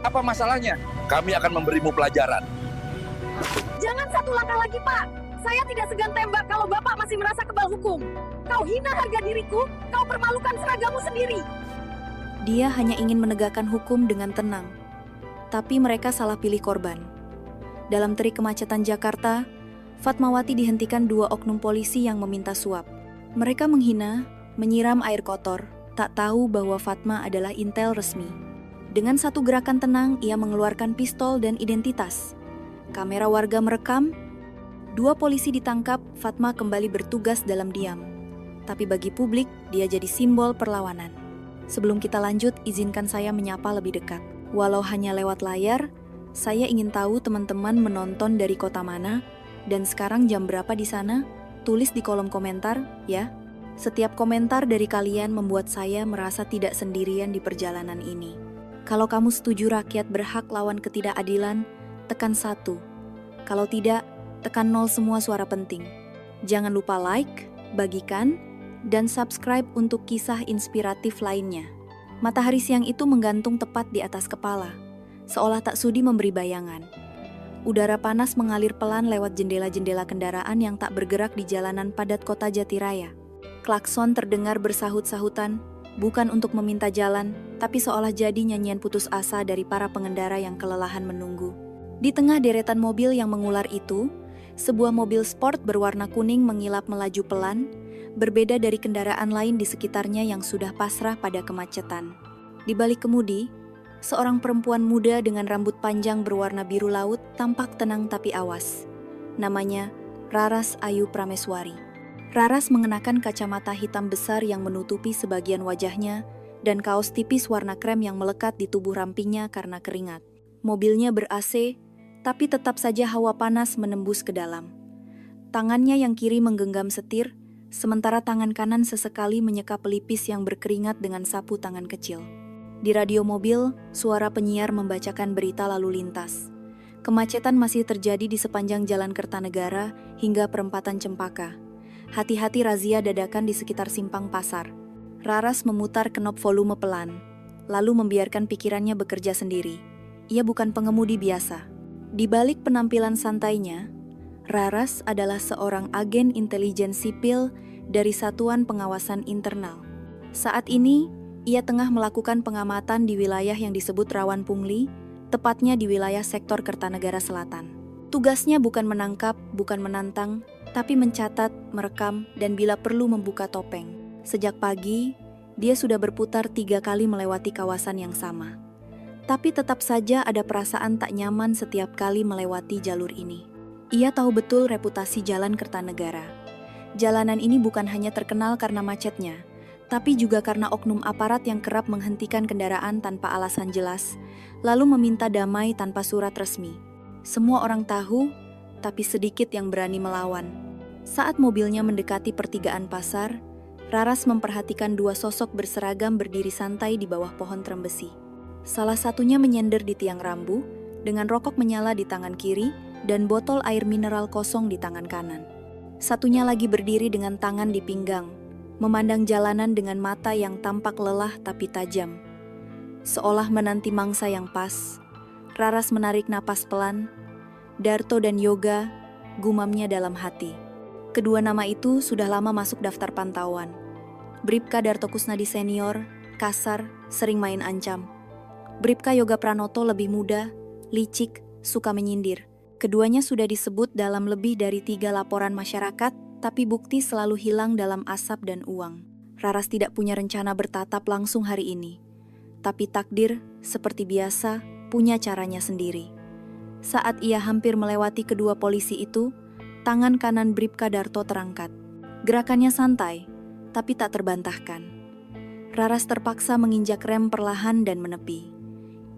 Apa masalahnya? Kami akan memberimu pelajaran. Jangan satu langkah lagi, Pak. Saya tidak segan tembak kalau Bapak masih merasa kebal hukum. Kau hina harga diriku, kau permalukan seragamu sendiri. Dia hanya ingin menegakkan hukum dengan tenang. Tapi mereka salah pilih korban. Dalam terik kemacetan Jakarta, Fatmawati dihentikan 2 oknum polisi yang meminta suap. Mereka menghina, menyiram air kotor, tak tahu bahwa Fatma adalah intel resmi. Dengan satu gerakan tenang, ia mengeluarkan pistol dan identitas. Kamera warga merekam. 2 polisi ditangkap, Fatma kembali bertugas dalam diam. Tapi bagi publik, dia jadi simbol perlawanan. Sebelum kita lanjut, izinkan saya menyapa lebih dekat. Walau hanya lewat layar, saya ingin tahu teman-teman menonton dari kota mana, dan sekarang jam berapa di sana? Tulis di kolom komentar, ya. Setiap komentar dari kalian membuat saya merasa tidak sendirian di perjalanan ini. Kalau kamu setuju rakyat berhak lawan ketidakadilan, tekan 1. Kalau tidak, tekan 0 semua suara penting. Jangan lupa like, bagikan, dan subscribe untuk kisah inspiratif lainnya. Matahari siang itu menggantung tepat di atas kepala, seolah tak sudi memberi bayangan. Udara panas mengalir pelan lewat jendela-jendela kendaraan yang tak bergerak di jalanan padat kota Jatiraya. Klakson terdengar bersahut-sahutan, bukan untuk meminta jalan, tapi seolah jadi nyanyian putus asa dari para pengendara yang kelelahan menunggu. Di tengah deretan mobil yang mengular itu, sebuah mobil sport berwarna kuning mengilap melaju pelan, berbeda dari kendaraan lain di sekitarnya yang sudah pasrah pada kemacetan. Di balik kemudi, seorang perempuan muda dengan rambut panjang berwarna biru laut tampak tenang tapi awas. Namanya Raras Ayu Prameswari. Raras mengenakan kacamata hitam besar yang menutupi sebagian wajahnya dan kaos tipis warna krem yang melekat di tubuh rampingnya karena keringat. Mobilnya ber-AC, tapi tetap saja hawa panas menembus ke dalam. Tangannya yang kiri menggenggam setir, sementara tangan kanan sesekali menyeka pelipis yang berkeringat dengan sapu tangan kecil. Di radio mobil, suara penyiar membacakan berita lalu lintas. Kemacetan masih terjadi di sepanjang Jalan Kertanegara hingga perempatan Cempaka. Hati-hati razia dadakan di sekitar simpang pasar. Raras memutar knop volume pelan, lalu membiarkan pikirannya bekerja sendiri. Ia bukan pengemudi biasa. Di balik penampilan santainya, Raras adalah seorang agen intelijen sipil dari Satuan Pengawasan Internal. Saat ini, ia tengah melakukan pengamatan di wilayah yang disebut rawan pungli, tepatnya di wilayah sektor Kertanegara Selatan. Tugasnya bukan menangkap, bukan menantang, tapi mencatat, merekam, dan bila perlu membuka topeng. Sejak pagi, dia sudah berputar 3 kali melewati kawasan yang sama. Tapi tetap saja ada perasaan tak nyaman setiap kali melewati jalur ini. Ia tahu betul reputasi Jalan Kertanegara. Jalanan ini bukan hanya terkenal karena macetnya, tapi juga karena oknum aparat yang kerap menghentikan kendaraan tanpa alasan jelas, lalu meminta damai tanpa surat resmi. Semua orang tahu, tapi sedikit yang berani melawan. Saat mobilnya mendekati pertigaan pasar, Raras memperhatikan 2 sosok berseragam berdiri santai di bawah pohon trembesi. Salah satunya menyender di tiang rambu, dengan rokok menyala di tangan kiri dan botol air mineral kosong di tangan kanan. Satunya lagi berdiri dengan tangan di pinggang, memandang jalanan dengan mata yang tampak lelah tapi tajam. Seolah menanti mangsa yang pas, Raras menarik napas pelan. Darto dan Yoga, gumamnya dalam hati. Kedua nama itu sudah lama masuk daftar pantauan. Bribka Darto Kusnadi senior, kasar, sering main ancam. Bribka Yoga Pranoto lebih muda, licik, suka menyindir. Keduanya sudah disebut dalam lebih dari 3 laporan masyarakat, tapi bukti selalu hilang dalam asap dan uang. Raras tidak punya rencana bertatap langsung hari ini. Tapi takdir, seperti biasa, punya caranya sendiri. Saat ia hampir melewati kedua polisi itu, tangan kanan Bribka Darto terangkat. Gerakannya santai, tapi tak terbantahkan. Raras terpaksa menginjak rem perlahan dan menepi.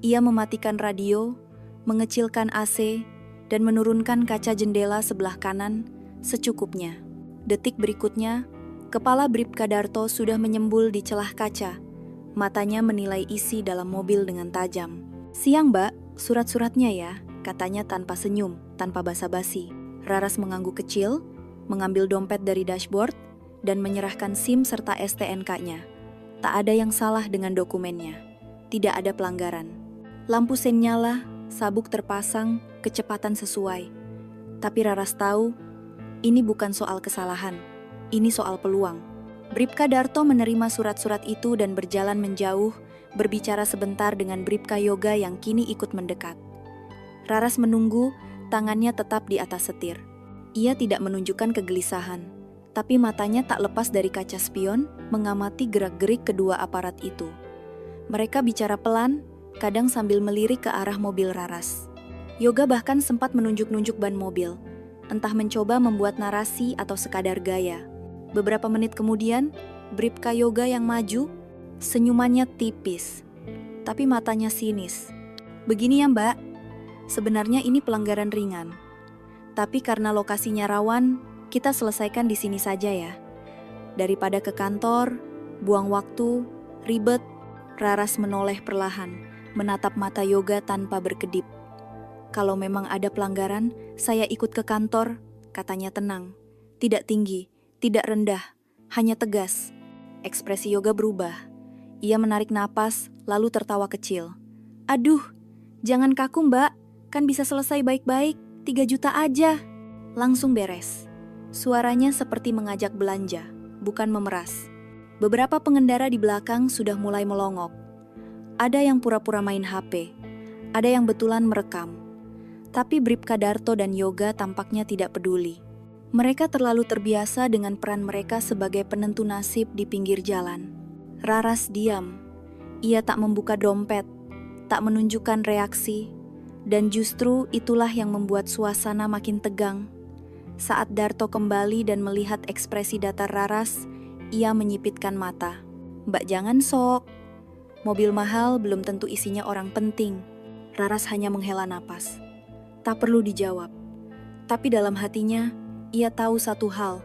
Ia mematikan radio, mengecilkan AC, dan menurunkan kaca jendela sebelah kanan secukupnya. Detik berikutnya, kepala Bribka Darto sudah menyembul di celah kaca. Matanya menilai isi dalam mobil dengan tajam. "Siang, Mbak, surat-suratnya ya," katanya tanpa senyum, tanpa basa-basi. Raras mengangguk kecil, mengambil dompet dari dashboard, dan menyerahkan SIM serta STNK-nya. Tak ada yang salah dengan dokumennya. Tidak ada pelanggaran. Lampu sen nyala, sabuk terpasang, kecepatan sesuai. Tapi Raras tahu, ini bukan soal kesalahan, ini soal peluang. Bribka Darto menerima surat-surat itu dan berjalan menjauh, berbicara sebentar dengan Bribka Yoga yang kini ikut mendekat. Raras menunggu, tangannya tetap di atas setir. Ia tidak menunjukkan kegelisahan, tapi matanya tak lepas dari kaca spion, mengamati gerak-gerik kedua aparat itu. Mereka bicara pelan, kadang sambil melirik ke arah mobil Raras. Yoga bahkan sempat menunjuk-nunjuk ban mobil, entah mencoba membuat narasi atau sekadar gaya. Beberapa menit kemudian, Bribka Yoga yang maju, senyumannya tipis, tapi matanya sinis. Begini ya Mbak, sebenarnya ini pelanggaran ringan. Tapi karena lokasinya rawan, kita selesaikan di sini saja ya. Daripada ke kantor, buang waktu, ribet. Raras menoleh perlahan, menatap mata Yoga tanpa berkedip. Kalau memang ada pelanggaran, saya ikut ke kantor, katanya tenang. Tidak tinggi, tidak rendah, hanya tegas. Ekspresi Yoga berubah. Ia menarik napas, lalu tertawa kecil. Aduh, jangan kaku Mbak, kan bisa selesai baik-baik, 3 juta aja. Langsung beres. Suaranya seperti mengajak belanja, bukan memeras. Beberapa pengendara di belakang sudah mulai melongok. Ada yang pura-pura main HP, ada yang betulan merekam. Tapi Bribka Darto dan Yoga tampaknya tidak peduli. Mereka terlalu terbiasa dengan peran mereka sebagai penentu nasib di pinggir jalan. Raras diam. Ia tak membuka dompet, tak menunjukkan reaksi, dan justru itulah yang membuat suasana makin tegang. Saat Darto kembali dan melihat ekspresi datar Raras, ia menyipitkan mata. Mbak jangan sok. Mobil mahal belum tentu isinya orang penting. Raras hanya menghela napas. Tak perlu dijawab. Tapi dalam hatinya, ia tahu satu hal.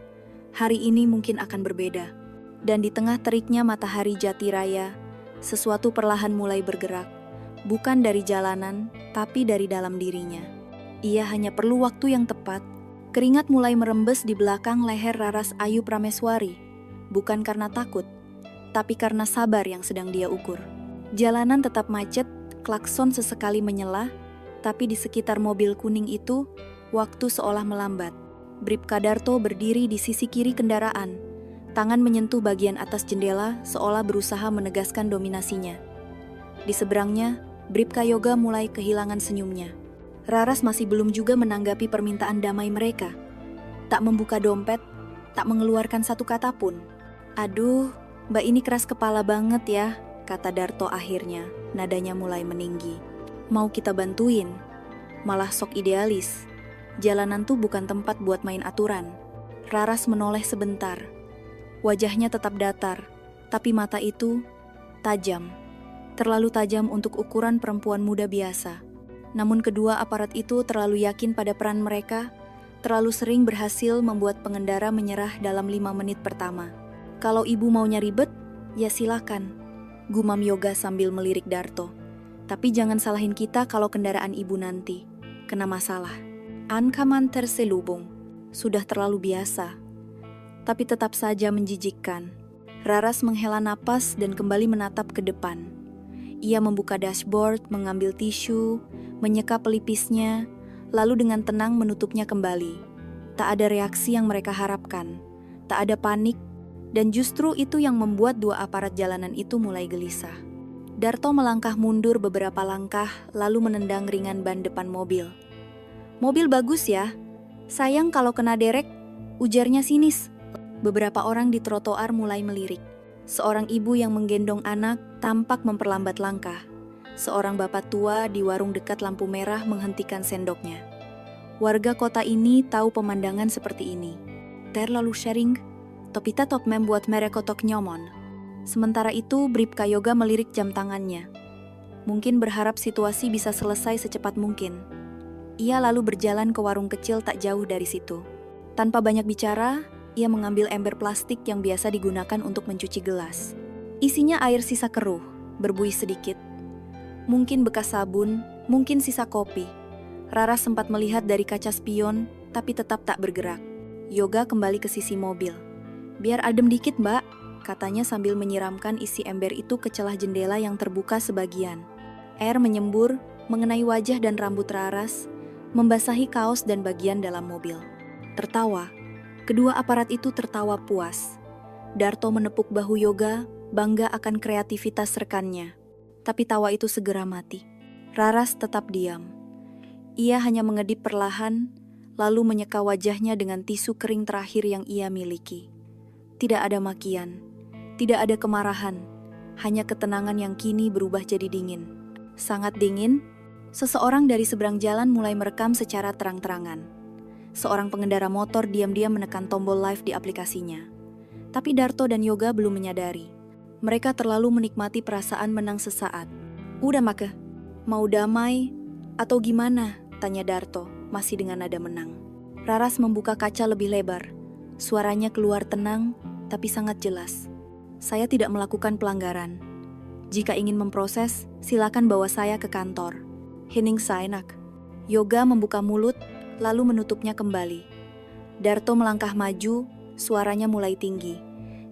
Hari ini mungkin akan berbeda. Dan di tengah teriknya matahari jati raya, sesuatu perlahan mulai bergerak. Bukan dari jalanan, tapi dari dalam dirinya. Ia hanya perlu waktu yang tepat. Keringat mulai merembes di belakang leher Raras Ayu Prameswari. Bukan karena takut, tapi karena sabar yang sedang dia ukur. Jalanan tetap macet, klakson sesekali menyela, tapi di sekitar mobil kuning itu, waktu seolah melambat. Bribka Darto berdiri di sisi kiri kendaraan, tangan menyentuh bagian atas jendela seolah berusaha menegaskan dominasinya. Di seberangnya, Bribka Yoga mulai kehilangan senyumnya. Raras masih belum juga menanggapi permintaan damai mereka. Tak membuka dompet, tak mengeluarkan satu kata pun. Aduh, Mbak ini keras kepala banget ya, kata Darto akhirnya, nadanya mulai meninggi. Mau kita bantuin? Malah sok idealis. Jalanan tuh bukan tempat buat main aturan. Raras menoleh sebentar. Wajahnya tetap datar, tapi mata itu tajam. Terlalu tajam untuk ukuran perempuan muda biasa. Namun kedua aparat itu terlalu yakin pada peran mereka, terlalu sering berhasil membuat pengendara menyerah dalam 5 menit pertama. Kalau ibu maunya ribet, ya silakan, gumam Yoga sambil melirik Darto. Tapi jangan salahin kita kalau kendaraan ibu nanti kena masalah. Ancaman terselubung, sudah terlalu biasa. Tapi tetap saja menjijikkan. Raras menghela napas dan kembali menatap ke depan. Ia membuka dashboard, mengambil tisu, menyeka pelipisnya, lalu dengan tenang menutupnya kembali. Tak ada reaksi yang mereka harapkan, tak ada panik, dan justru itu yang membuat dua aparat jalanan itu mulai gelisah. Darto melangkah mundur beberapa langkah, lalu menendang ringan ban depan mobil. Mobil bagus ya, sayang kalau kena derek, ujarnya sinis. Beberapa orang di trotoar mulai melirik. Seorang ibu yang menggendong anak tampak memperlambat langkah. Seorang bapak tua di warung dekat lampu merah menghentikan sendoknya. Warga kota ini tahu pemandangan seperti ini. Terlalu sharing, topita top membuat mereka kotok nyomon. Sementara itu, Bribka Yoga melirik jam tangannya. Mungkin berharap situasi bisa selesai secepat mungkin. Ia lalu berjalan ke warung kecil tak jauh dari situ. Tanpa banyak bicara, ia mengambil ember plastik yang biasa digunakan untuk mencuci gelas. Isinya air sisa keruh, berbuih sedikit. Mungkin bekas sabun, mungkin sisa kopi. Rara sempat melihat dari kaca spion, tapi tetap tak bergerak. Yoga kembali ke sisi mobil. Biar adem dikit mbak, katanya sambil menyiramkan isi ember itu ke celah jendela yang terbuka sebagian. Air menyembur, mengenai wajah dan rambut Raras, membasahi kaos dan bagian dalam mobil. Tertawa. Kedua aparat itu tertawa puas. Darto menepuk bahu Yoga, bangga akan kreativitas rekannya. Tapi tawa itu segera mati. Raras tetap diam. Ia hanya mengedip perlahan, lalu menyeka wajahnya dengan tisu kering terakhir yang ia miliki. Tidak ada makian, tidak ada kemarahan, hanya ketenangan yang kini berubah jadi dingin. Sangat dingin, seseorang dari seberang jalan mulai merekam secara terang-terangan. Seorang pengendara motor diam-diam menekan tombol live di aplikasinya. Tapi Darto dan Yoga belum menyadari. Mereka terlalu menikmati perasaan menang sesaat. "Udah Maka, mau damai atau gimana?" tanya Darto, masih dengan nada menang. Raras membuka kaca lebih lebar. Suaranya keluar tenang, tapi sangat jelas. "Saya tidak melakukan pelanggaran. Jika ingin memproses, silakan bawa saya ke kantor." "Hening Sainak." Yoga membuka mulut, lalu menutupnya kembali. Darto melangkah maju, suaranya mulai tinggi.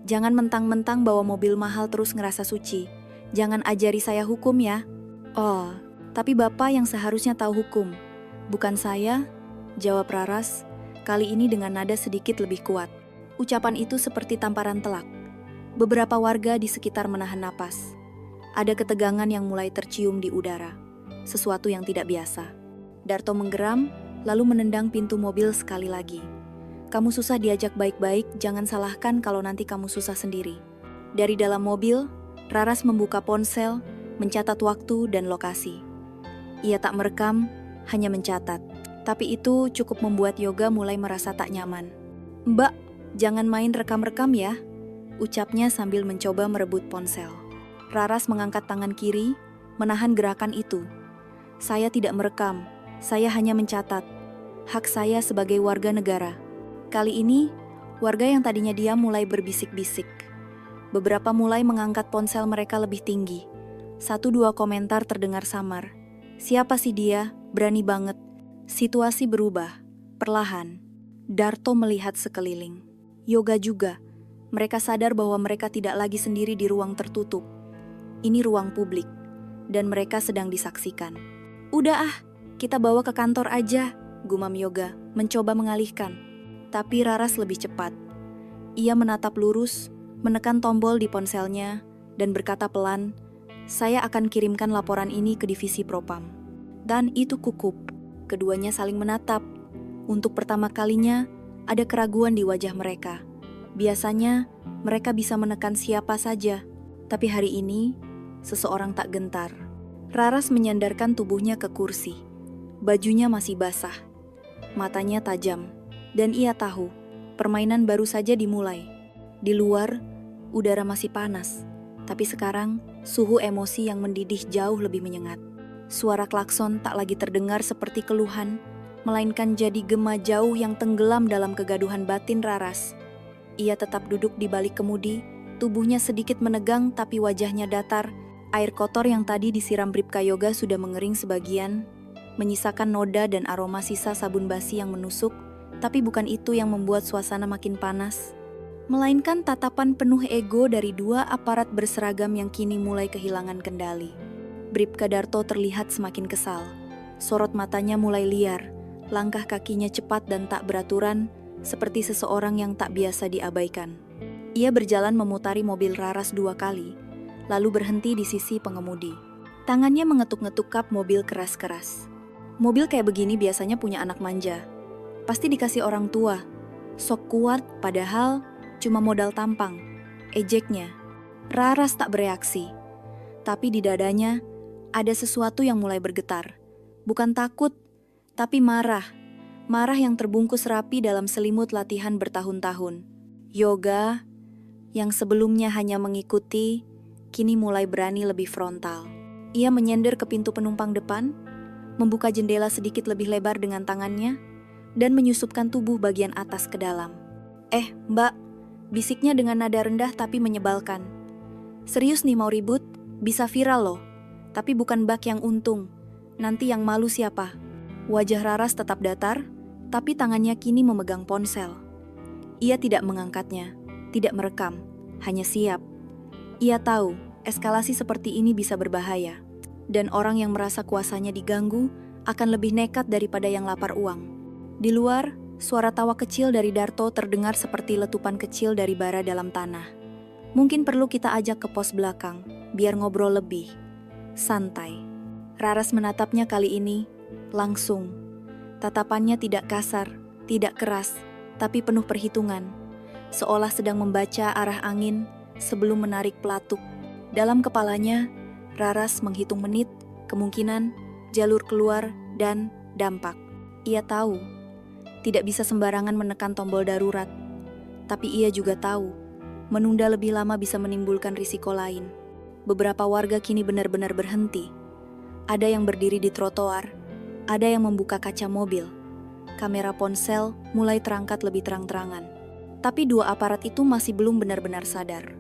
"Jangan mentang-mentang bawa mobil mahal terus ngerasa suci. Jangan ajari saya hukum ya." "Oh, tapi Bapak yang seharusnya tahu hukum. Bukan saya," jawab Raras, kali ini dengan nada sedikit lebih kuat. Ucapan itu seperti tamparan telak. Beberapa warga di sekitar menahan napas. Ada ketegangan yang mulai tercium di udara. Sesuatu yang tidak biasa. Darto menggeram, lalu menendang pintu mobil sekali lagi. "Kamu susah diajak baik-baik, jangan salahkan kalau nanti kamu susah sendiri." Dari dalam mobil, Raras membuka ponsel, mencatat waktu dan lokasi. Ia tak merekam, hanya mencatat. Tapi itu cukup membuat Yoga mulai merasa tak nyaman. "Mbak, jangan main rekam-rekam ya," ucapnya sambil mencoba merebut ponsel. Raras mengangkat tangan kiri, menahan gerakan itu. "Saya tidak merekam, saya hanya mencatat. Hak saya sebagai warga negara." Kali ini, warga yang tadinya diam mulai berbisik-bisik. Beberapa mulai mengangkat ponsel mereka lebih tinggi. 1-2 komentar terdengar samar. "Siapa sih dia? Berani banget." Situasi berubah, perlahan. Darto melihat sekeliling. Yoga juga. Mereka sadar bahwa mereka tidak lagi sendiri di ruang tertutup. Ini ruang publik, dan mereka sedang disaksikan. "Udah ah, kita bawa ke kantor aja," gumam Yoga, mencoba mengalihkan. Tapi Raras lebih cepat. Ia menatap lurus, menekan tombol di ponselnya, dan berkata pelan, "Saya akan kirimkan laporan ini ke divisi Propam." Dan itu kukup. Keduanya saling menatap. Untuk pertama kalinya, ada keraguan di wajah mereka. Biasanya, mereka bisa menekan siapa saja. Tapi hari ini, seseorang tak gentar. Raras menyandarkan tubuhnya ke kursi. Bajunya masih basah. Matanya tajam. Dan ia tahu, permainan baru saja dimulai. Di luar, udara masih panas. Tapi sekarang, suhu emosi yang mendidih jauh lebih menyengat. Suara klakson tak lagi terdengar seperti keluhan, melainkan jadi gema jauh yang tenggelam dalam kegaduhan batin Raras. Ia tetap duduk di balik kemudi, tubuhnya sedikit menegang tapi wajahnya datar. Air kotor yang tadi disiram Bribka Yoga sudah mengering sebagian, menyisakan noda dan aroma sisa sabun basi yang menusuk. Tapi bukan itu yang membuat suasana makin panas, melainkan tatapan penuh ego dari 2 aparat berseragam yang kini mulai kehilangan kendali. Bribka Darto terlihat semakin kesal. Sorot matanya mulai liar, langkah kakinya cepat dan tak beraturan, seperti seseorang yang tak biasa diabaikan. Ia berjalan memutari mobil Raras 2 kali, lalu berhenti di sisi pengemudi. Tangannya mengetuk-ngetuk kap mobil keras-keras. Mobil kayak begini biasanya punya anak manja. Pasti dikasih orang tua. Sok kuat, padahal cuma modal tampang. Ejeknya. Raras tak bereaksi. Tapi di dadanya, ada sesuatu yang mulai bergetar. Bukan takut, tapi marah. Marah yang terbungkus rapi dalam selimut latihan bertahun-tahun. Yoga, yang sebelumnya hanya mengikuti, kini mulai berani lebih frontal. Ia menyender ke pintu penumpang depan, membuka jendela sedikit lebih lebar dengan tangannya, dan menyusupkan tubuh bagian atas ke dalam. Mbak," bisiknya dengan nada rendah tapi menyebalkan. "Serius nih mau ribut? Bisa viral loh. Tapi bukan bak yang untung. Nanti yang malu siapa?" Wajah Raras tetap datar, tapi tangannya kini memegang ponsel. Ia tidak mengangkatnya, tidak merekam, hanya siap. Ia tahu, eskalasi seperti ini bisa berbahaya. Dan orang yang merasa kuasanya diganggu akan lebih nekat daripada yang lapar uang. Di luar, suara tawa kecil dari Darto terdengar seperti letupan kecil dari bara dalam tanah. Mungkin perlu kita ajak ke pos belakang, biar ngobrol lebih santai. Raras menatapnya kali ini langsung. Tatapannya tidak kasar, tidak keras, tapi penuh perhitungan. Seolah sedang membaca arah angin sebelum menarik pelatuk. Dalam kepalanya, Raras menghitung menit, kemungkinan, jalur keluar, dan dampak. Ia tahu, tidak bisa sembarangan menekan tombol darurat. Tapi ia juga tahu, menunda lebih lama bisa menimbulkan risiko lain. Beberapa warga kini benar-benar berhenti. Ada yang berdiri di trotoar, ada yang membuka kaca mobil. Kamera ponsel mulai terangkat lebih terang-terangan. Tapi dua aparat itu masih belum benar-benar sadar.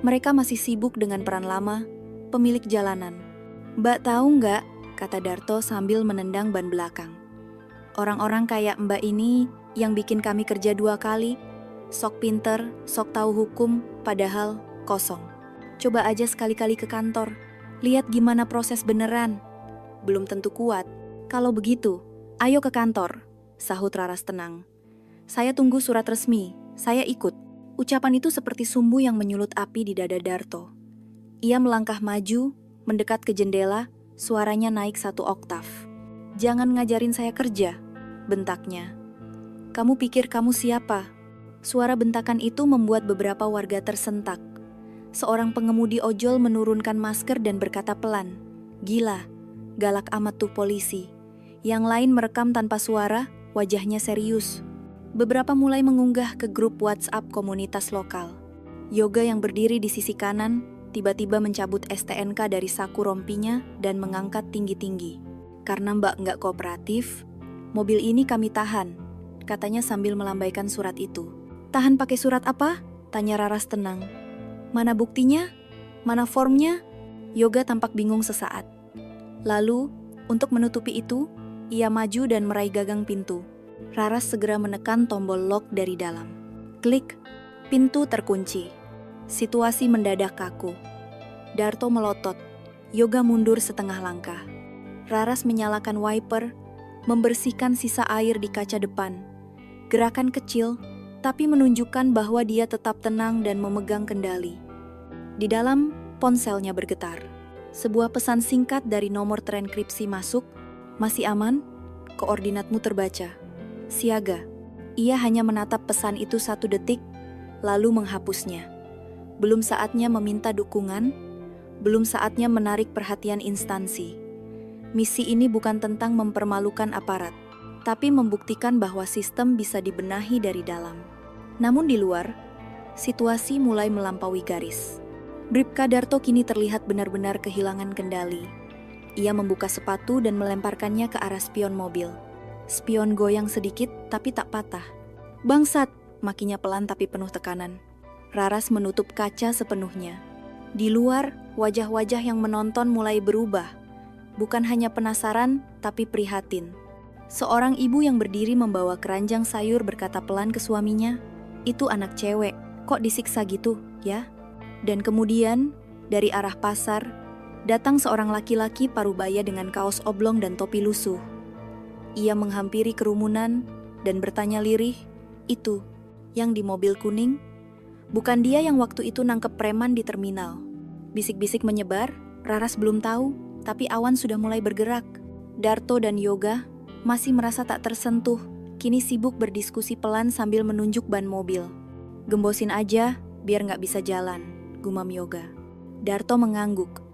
Mereka masih sibuk dengan peran lama, pemilik jalanan. "Mbak tahu nggak?" kata Darto sambil menendang ban belakang. "Orang-orang kayak Mbak ini yang bikin kami kerja 2 kali. Sok pinter, sok tahu hukum, padahal kosong. Coba aja sekali-kali ke kantor. Lihat gimana proses beneran. Belum tentu kuat. Kalau begitu, ayo ke kantor," sahut Raras tenang. "Saya tunggu surat resmi, saya ikut." Ucapan itu seperti sumbu yang menyulut api di dada Darto. Ia melangkah maju, mendekat ke jendela, suaranya naik 1 oktav. "Jangan ngajarin saya kerja," bentaknya. "Kamu pikir kamu siapa?" Suara bentakan itu membuat beberapa warga tersentak. Seorang pengemudi ojol menurunkan masker dan berkata pelan, "Gila, galak amat tuh polisi." Yang lain merekam tanpa suara, wajahnya serius. Beberapa mulai mengunggah ke grup WhatsApp komunitas lokal. Yoga yang berdiri di sisi kanan tiba-tiba mencabut STNK dari saku rompinya dan mengangkat tinggi-tinggi. "Karena Mbak nggak kooperatif, mobil ini kami tahan," katanya sambil melambaikan surat itu. "Tahan pakai surat apa?" tanya Raras tenang. "Mana buktinya? Mana formnya?" Yoga tampak bingung sesaat. Lalu, untuk menutupi itu, ia maju dan meraih gagang pintu. Raras segera menekan tombol lock dari dalam. Klik, pintu terkunci. Situasi mendadak kaku. Darto melotot. Yoga mundur setengah langkah. Raras menyalakan wiper, membersihkan sisa air di kaca depan. Gerakan kecil, tapi menunjukkan bahwa dia tetap tenang dan memegang kendali. Di dalam, ponselnya bergetar. Sebuah pesan singkat dari nomor terenkripsi masuk. "Masih aman? Koordinatmu terbaca. Siaga." Ia hanya menatap pesan itu 1 detik, lalu menghapusnya. Belum saatnya meminta dukungan, belum saatnya menarik perhatian instansi. Misi ini bukan tentang mempermalukan aparat, tapi membuktikan bahwa sistem bisa dibenahi dari dalam. Namun di luar, situasi mulai melampaui garis. Bribka Darto kini terlihat benar-benar kehilangan kendali. Ia membuka sepatu dan melemparkannya ke arah spion mobil. Spion goyang sedikit tapi tak patah. "Bangsat!" makinya pelan tapi penuh tekanan. Raras menutup kaca sepenuhnya. Di luar, wajah-wajah yang menonton mulai berubah. Bukan hanya penasaran, tapi prihatin. Seorang ibu yang berdiri membawa keranjang sayur berkata pelan ke suaminya, "Itu anak cewek, kok disiksa gitu, ya?" Dan kemudian, dari arah pasar, datang seorang laki-laki parubaya dengan kaos oblong dan topi lusuh. Ia menghampiri kerumunan dan bertanya lirih, "Itu, yang di mobil kuning? Bukan dia yang waktu itu nangkep preman di terminal?" Bisik-bisik menyebar, Raras belum tahu, tapi awan sudah mulai bergerak. Darto dan Yoga masih merasa tak tersentuh, kini sibuk berdiskusi pelan sambil menunjuk ban mobil. "Gembosin aja, biar nggak bisa jalan," gumam Yoga. Darto mengangguk,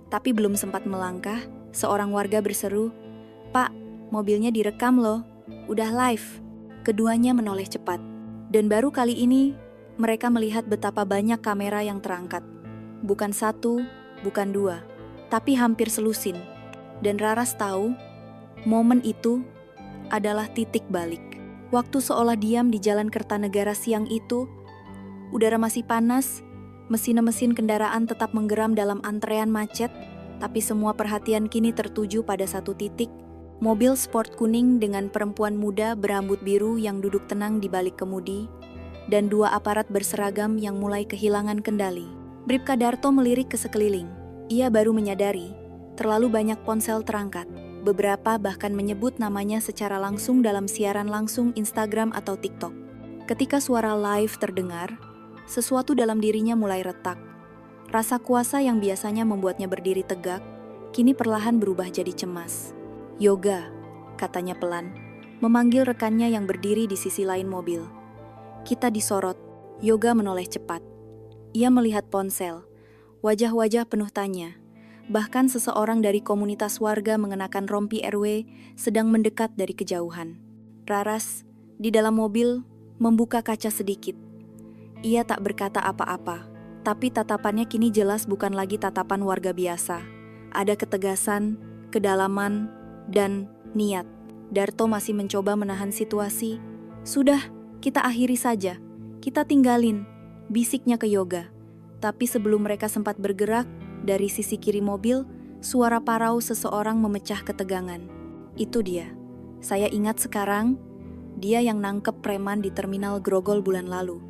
tapi belum sempat melangkah, seorang warga berseru, "Pak, mobilnya direkam loh, udah live." Keduanya menoleh cepat, dan baru kali ini mereka melihat betapa banyak kamera yang terangkat. Bukan 1, bukan 2, tapi hampir selusin. Dan Raras tahu, momen itu adalah titik balik. Waktu seolah diam di Jalan Kertanegara siang itu, udara masih panas, mesin-mesin kendaraan tetap menggeram dalam antrean macet, tapi semua perhatian kini tertuju pada satu titik. Mobil sport kuning dengan perempuan muda berambut biru yang duduk tenang di balik kemudi, dan 2 aparat berseragam yang mulai kehilangan kendali. Bribka Darto melirik ke sekeliling. Ia baru menyadari Terlalu banyak ponsel terangkat. Beberapa bahkan menyebut namanya secara langsung dalam siaran langsung Instagram atau TikTok. Ketika suara live terdengar, sesuatu dalam dirinya mulai retak. Rasa kuasa yang biasanya membuatnya berdiri tegak, kini perlahan berubah jadi cemas. "Yoga," katanya pelan, memanggil rekannya yang berdiri di sisi lain mobil. "Kita disorot." Yoga menoleh cepat. Ia melihat ponsel, wajah-wajah penuh tanya. Bahkan seseorang dari komunitas warga mengenakan rompi RW sedang mendekat dari kejauhan. Raras, di dalam mobil, membuka kaca sedikit. Ia tak berkata apa-apa, tapi tatapannya kini jelas bukan lagi tatapan warga biasa. Ada ketegasan, kedalaman, dan niat. Darto masih mencoba menahan situasi. "Sudah, kita akhiri saja. Kita tinggalin," bisiknya ke Yoga. Tapi sebelum mereka sempat bergerak, dari sisi kiri mobil, suara parau seseorang memecah ketegangan. "Itu dia. Saya ingat sekarang, dia yang nangkep preman di terminal Grogol bulan lalu.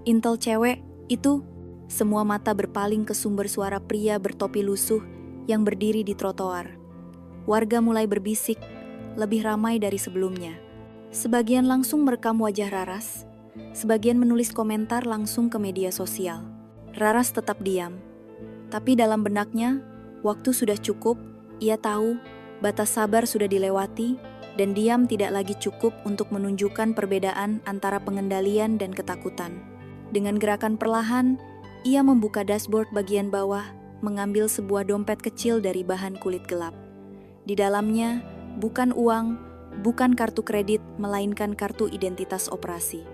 Intel cewek, itu." Semua mata berpaling ke sumber suara pria bertopi lusuh yang berdiri di trotoar. Warga mulai berbisik, lebih ramai dari sebelumnya. Sebagian langsung merekam wajah Raras, sebagian menulis komentar langsung ke media sosial. Raras tetap diam. Tapi dalam benaknya, waktu sudah cukup, ia tahu batas sabar sudah dilewati, dan diam tidak lagi cukup untuk menunjukkan perbedaan antara pengendalian dan ketakutan. Dengan gerakan perlahan, ia membuka dashboard bagian bawah, mengambil sebuah dompet kecil dari bahan kulit gelap. Di dalamnya, bukan uang, bukan kartu kredit, melainkan kartu identitas operasi.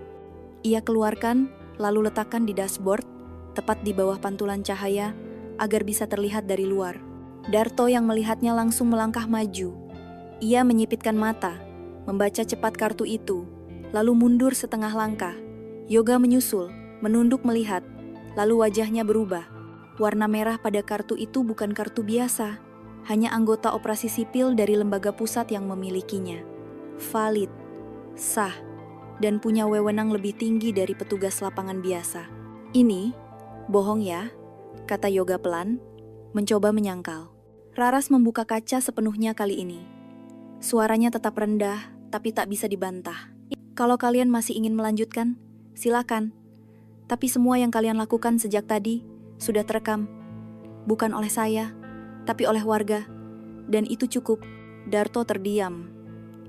Ia keluarkan, lalu letakkan di dashboard, tepat di bawah pantulan cahaya, agar bisa terlihat dari luar. Darto yang melihatnya langsung melangkah maju. Ia menyipitkan mata, membaca cepat kartu itu, lalu mundur setengah langkah. Yoga menyusul, menunduk melihat, lalu wajahnya berubah. Warna merah pada kartu itu bukan kartu biasa, hanya anggota operasi sipil dari lembaga pusat yang memilikinya. Valid, sah, dan punya wewenang lebih tinggi dari petugas lapangan biasa. "Ini, bohong ya?" kata Yoga pelan, mencoba menyangkal. Raras membuka kaca sepenuhnya kali ini. Suaranya tetap rendah, tapi tak bisa dibantah. "Kalau kalian masih ingin melanjutkan, silakan. Tapi semua yang kalian lakukan sejak tadi sudah terekam. Bukan oleh saya, tapi oleh warga. Dan itu cukup." Darto terdiam.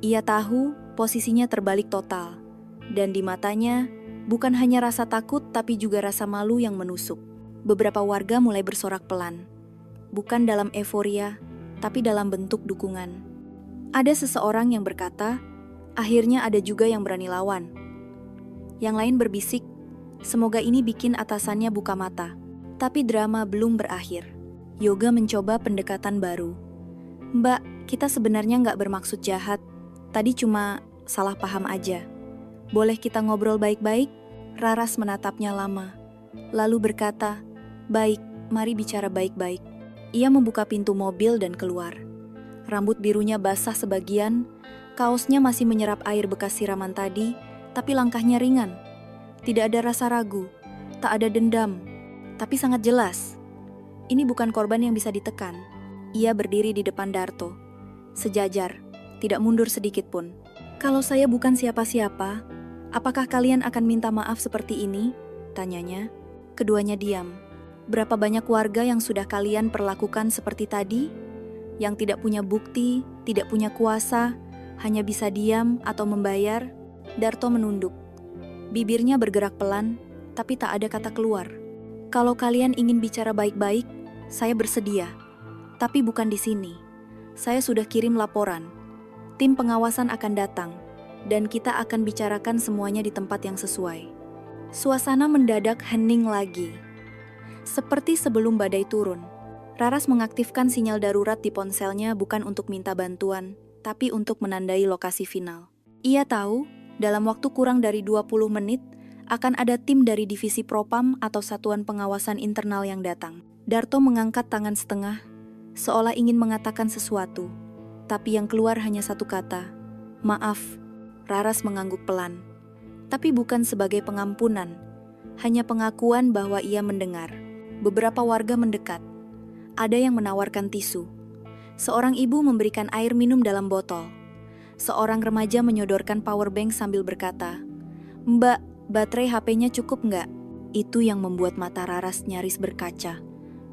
Ia tahu posisinya terbalik total. Dan di matanya, bukan hanya rasa takut, tapi juga rasa malu yang menusuk. Beberapa warga mulai bersorak pelan. Bukan dalam euforia, tapi dalam bentuk dukungan. Ada seseorang yang berkata, "Akhirnya ada juga yang berani lawan." Yang lain berbisik, "Semoga ini bikin atasannya buka mata." Tapi drama belum berakhir. Yoga mencoba pendekatan baru. "Mbak, kita sebenarnya nggak bermaksud jahat. Tadi cuma salah paham aja. Boleh kita ngobrol baik-baik?" Raras menatapnya lama, lalu berkata, "Baik, mari bicara baik-baik." Ia membuka pintu mobil dan keluar. Rambut birunya basah sebagian, kaosnya masih menyerap air bekas siraman tadi, tapi langkahnya ringan. Tidak ada rasa ragu, tak ada dendam, tapi sangat jelas. Ini bukan korban yang bisa ditekan. Ia berdiri di depan Darto, sejajar, tidak mundur sedikit pun. "Kalau saya bukan siapa-siapa, apakah kalian akan minta maaf seperti ini?" tanyanya. Keduanya diam. "Berapa banyak warga yang sudah kalian perlakukan seperti tadi? Yang tidak punya bukti, tidak punya kuasa, hanya bisa diam atau membayar?" Darto menunduk. Bibirnya bergerak pelan, tapi tak ada kata keluar. "Kalau kalian ingin bicara baik-baik, saya bersedia. Tapi bukan di sini. Saya sudah kirim laporan. Tim pengawasan akan datang, dan kita akan bicarakan semuanya di tempat yang sesuai." Suasana mendadak hening lagi. Seperti sebelum badai turun, Raras mengaktifkan sinyal darurat di ponselnya bukan untuk minta bantuan, tapi untuk menandai lokasi final. Ia tahu, dalam waktu kurang dari 20 menit, akan ada tim dari divisi Propam atau Satuan Pengawasan Internal yang datang. Darto mengangkat tangan setengah, seolah ingin mengatakan sesuatu, tapi yang keluar hanya satu kata, "Maaf." Raras mengangguk pelan, tapi bukan sebagai pengampunan, hanya pengakuan bahwa ia mendengar. Beberapa warga mendekat. Ada yang menawarkan tisu, Seorang ibu memberikan air minum dalam botol. Seorang remaja menyodorkan powerbank sambil berkata, "Mbak, baterai HP-nya cukup nggak?" Itu yang membuat mata Raras nyaris berkaca.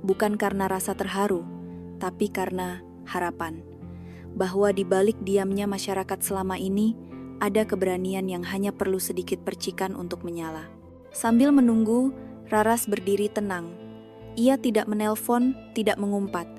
Bukan karena rasa terharu, tapi karena harapan. Bahwa di balik diamnya masyarakat selama ini, ada keberanian yang hanya perlu sedikit percikan untuk menyala. Sambil menunggu, Raras berdiri tenang. Ia tidak menelpon, tidak mengumpat.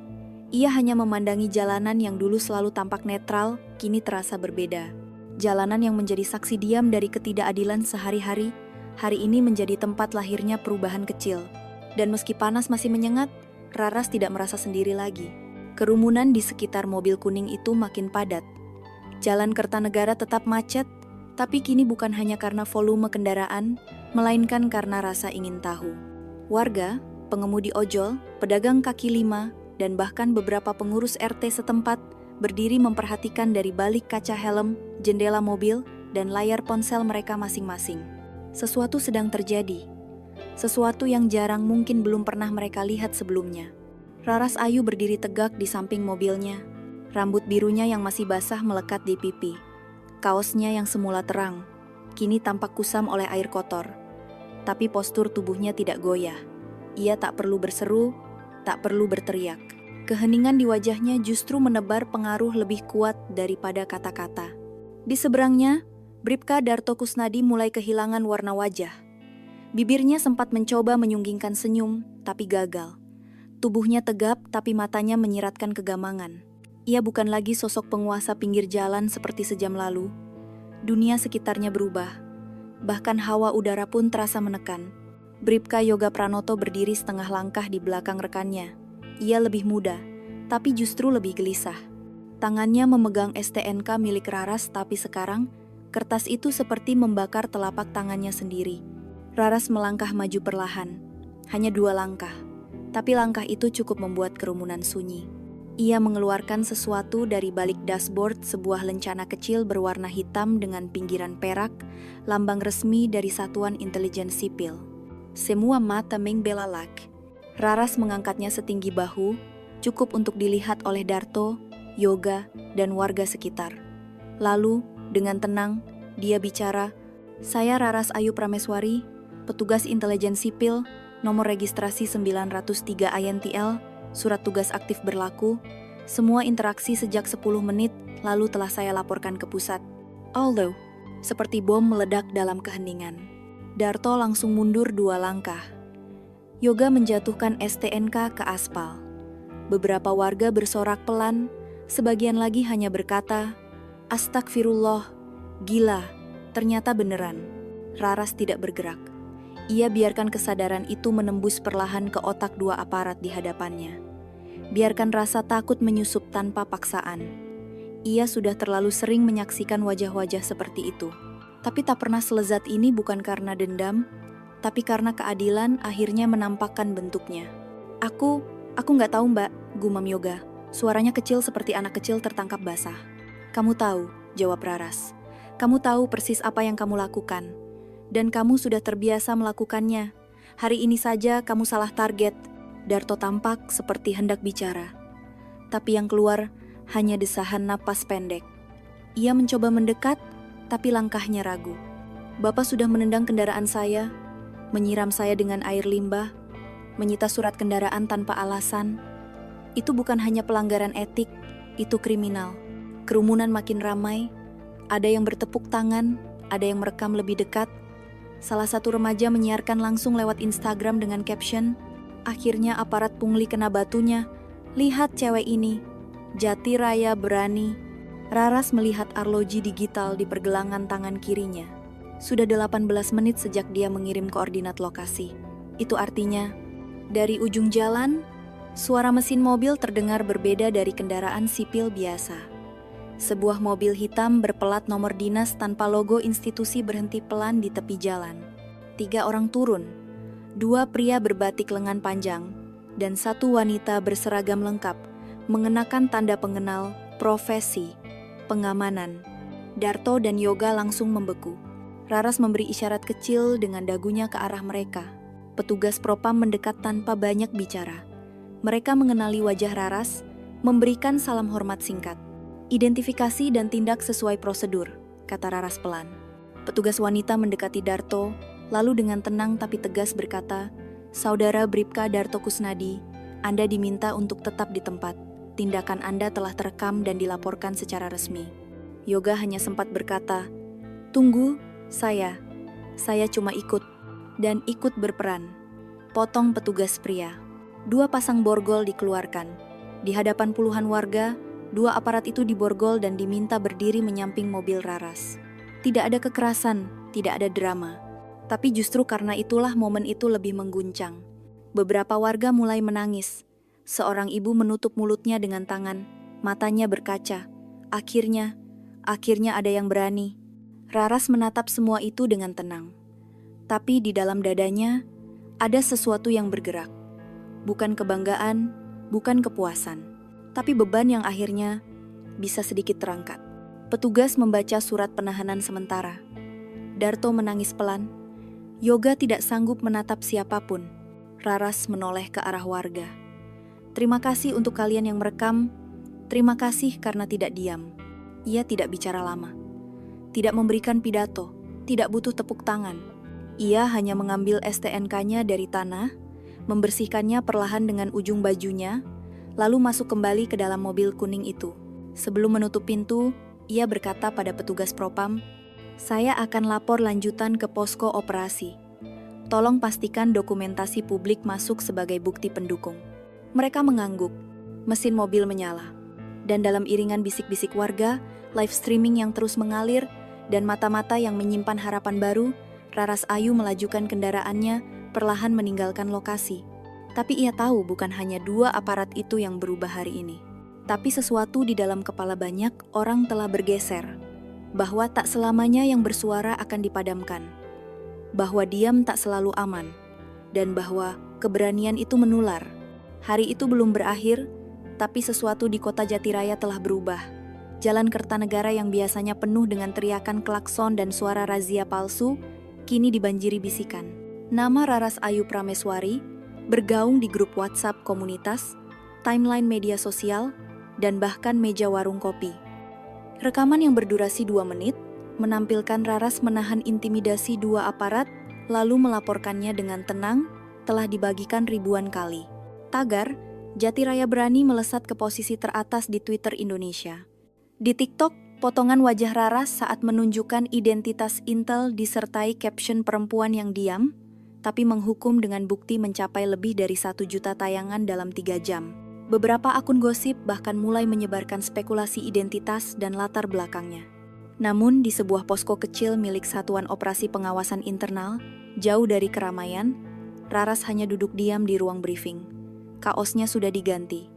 Ia hanya memandangi jalanan yang dulu selalu tampak netral, kini terasa berbeda. Jalanan yang menjadi saksi diam dari ketidakadilan sehari-hari, hari ini menjadi tempat lahirnya perubahan kecil. Dan meski panas masih menyengat, Raras tidak merasa sendiri lagi. Kerumunan di sekitar mobil kuning itu makin padat. Jalan Kertanegara tetap macet, tapi kini bukan hanya karena volume kendaraan, melainkan karena rasa ingin tahu. Warga, pengemudi ojol, pedagang kaki lima, dan bahkan beberapa pengurus RT setempat berdiri memperhatikan dari balik kaca helm, jendela mobil, dan layar ponsel mereka masing-masing. Sesuatu sedang terjadi. Sesuatu yang jarang mungkin belum pernah mereka lihat sebelumnya. Raras Ayu berdiri tegak di samping mobilnya. Rambut birunya yang masih basah melekat di pipi. Kaosnya yang semula terang, kini tampak kusam oleh air kotor. Tapi postur tubuhnya tidak goyah. Ia tak perlu berseru, tak perlu berteriak. Keheningan di wajahnya justru menebar pengaruh lebih kuat daripada kata-kata. Di seberangnya, Bribka Darto Kusnadi mulai kehilangan warna wajah. Bibirnya sempat mencoba menyunggingkan senyum, tapi gagal. Tubuhnya tegap, tapi matanya menyiratkan kegamangan. Ia bukan lagi sosok penguasa pinggir jalan seperti sejam lalu. Dunia sekitarnya berubah. Bahkan hawa udara pun terasa menekan. Bribka Yoga Pranoto berdiri setengah langkah di belakang rekannya. Ia lebih muda, tapi justru lebih gelisah. Tangannya memegang STNK milik Raras, tapi sekarang, kertas itu seperti membakar telapak tangannya sendiri. Raras melangkah maju perlahan. Hanya 2 langkah. Tapi langkah itu cukup membuat kerumunan sunyi. Ia mengeluarkan sesuatu dari balik dashboard sebuah lencana kecil berwarna hitam dengan pinggiran perak, lambang resmi dari Satuan Intelijen Sipil. Semua mata mengbelalak. Raras mengangkatnya setinggi bahu, cukup untuk dilihat oleh Darto, Yoga, dan warga sekitar. Lalu, dengan tenang, dia bicara, "Saya Raras Ayu Prameswari, petugas intelijen sipil, nomor registrasi 903 INTL, surat tugas aktif berlaku, semua interaksi sejak 10 menit lalu telah saya laporkan ke pusat." Although, seperti bom meledak dalam keheningan. Darto langsung mundur 2 langkah. Yoga menjatuhkan STNK ke aspal. Beberapa warga bersorak pelan, sebagian lagi hanya berkata, "Astagfirullah, gila, ternyata beneran." Raras tidak bergerak. Ia biarkan kesadaran itu menembus perlahan ke otak 2 aparat di hadapannya. Biarkan rasa takut menyusup tanpa paksaan. Ia sudah terlalu sering menyaksikan wajah-wajah seperti itu. Tapi tak pernah selezat ini bukan karena dendam, tapi karena keadilan akhirnya menampakkan bentuknya. Aku nggak tahu mbak, gumam Yoga. Suaranya kecil seperti anak kecil tertangkap basah. "Kamu tahu," jawab Raras. "Kamu tahu persis apa yang kamu lakukan. Dan kamu sudah terbiasa melakukannya. Hari ini saja kamu salah target." Darto tampak seperti hendak bicara. Tapi yang keluar hanya desahan napas pendek. Ia mencoba mendekat, tapi langkahnya ragu. "Bapak sudah menendang kendaraan saya, menyiram saya dengan air limbah, menyita surat kendaraan tanpa alasan. Itu bukan hanya pelanggaran etik, itu kriminal." Kerumunan makin ramai, ada yang bertepuk tangan, ada yang merekam lebih dekat. Salah satu remaja menyiarkan langsung lewat Instagram dengan caption, "Akhirnya aparat pungli kena batunya, lihat cewek ini, Jati Raya berani." Raras melihat arloji digital di pergelangan tangan kirinya. Sudah 18 menit sejak dia mengirim koordinat lokasi. Itu artinya, dari ujung jalan, suara mesin mobil terdengar berbeda dari kendaraan sipil biasa. Sebuah mobil hitam berpelat nomor dinas tanpa logo institusi berhenti pelan di tepi jalan. 3 orang turun, 2 pria berbatik lengan panjang, dan 1 wanita berseragam lengkap, mengenakan tanda pengenal, profesi, pengamanan. Darto dan Yoga langsung membeku. Raras memberi isyarat kecil dengan dagunya ke arah mereka. Petugas propam mendekat tanpa banyak bicara. Mereka mengenali wajah Raras, Memberikan salam hormat singkat. Identifikasi dan tindak sesuai prosedur, kata Raras pelan. Petugas wanita mendekati Darto, lalu dengan tenang tapi tegas berkata, "Saudara Bribka Darto Kusnadi, Anda diminta untuk tetap di tempat. Tindakan Anda telah terekam dan dilaporkan secara resmi." Yoga hanya sempat berkata, "Tunggu, saya cuma ikut." Dan ikut berperan. Potong petugas pria. 2 pasang borgol dikeluarkan. Di hadapan puluhan warga, 2 aparat itu diborgol dan diminta berdiri menyamping mobil Raras. Tidak ada kekerasan, tidak ada drama. Tapi justru karena itulah momen itu lebih mengguncang. Beberapa warga mulai menangis. Seorang ibu menutup mulutnya dengan tangan, matanya berkaca. Akhirnya ada yang berani. Raras menatap semua itu dengan tenang. Tapi di dalam dadanya, ada sesuatu yang bergerak. Bukan kebanggaan, bukan kepuasan, tapi beban yang akhirnya bisa sedikit terangkat. Petugas membaca surat penahanan sementara. Darto menangis pelan. Yoga tidak sanggup menatap siapapun. Raras menoleh ke arah warga. "Terima kasih untuk kalian yang merekam. Terima kasih karena tidak diam." Ia tidak bicara lama. Tidak memberikan pidato, tidak butuh tepuk tangan. Ia hanya mengambil STNK-nya dari tanah, membersihkannya perlahan dengan ujung bajunya, lalu masuk kembali ke dalam mobil kuning itu. Sebelum menutup pintu, ia berkata pada petugas propam, "Saya akan lapor lanjutan ke posko operasi. Tolong pastikan dokumentasi publik masuk sebagai bukti pendukung." Mereka mengangguk. Mesin mobil menyala. Dan dalam iringan bisik-bisik warga, live streaming yang terus mengalir, dan mata-mata yang menyimpan harapan baru, Raras Ayu melajukan kendaraannya, perlahan meninggalkan lokasi. Tapi ia tahu bukan hanya 2 aparat itu yang berubah hari ini. Tapi sesuatu di dalam kepala banyak orang telah bergeser. Bahwa tak selamanya yang bersuara akan dipadamkan. Bahwa diam tak selalu aman. Dan bahwa keberanian itu menular. Hari itu belum berakhir, tapi sesuatu di kota Jatiraya telah berubah. Jalan Kertanegara yang biasanya penuh dengan teriakan klakson dan suara razia palsu, kini dibanjiri bisikan. Nama Raras Ayu Prameswari bergaung di grup WhatsApp komunitas, timeline media sosial, dan bahkan meja warung kopi. Rekaman yang berdurasi 2 menit menampilkan Raras menahan intimidasi 2 aparat, lalu melaporkannya dengan tenang, telah dibagikan ribuan kali. Tagar, Jatiraya berani melesat ke posisi teratas di Twitter Indonesia. Di TikTok, potongan wajah Raras saat menunjukkan identitas intel disertai caption perempuan yang diam, tapi menghukum dengan bukti mencapai lebih dari 1 juta tayangan dalam 3 jam. Beberapa akun gosip bahkan mulai menyebarkan spekulasi identitas dan latar belakangnya. Namun, di sebuah posko kecil milik Satuan Operasi Pengawasan Internal, jauh dari keramaian, Raras hanya duduk diam di ruang briefing. Kaosnya sudah diganti.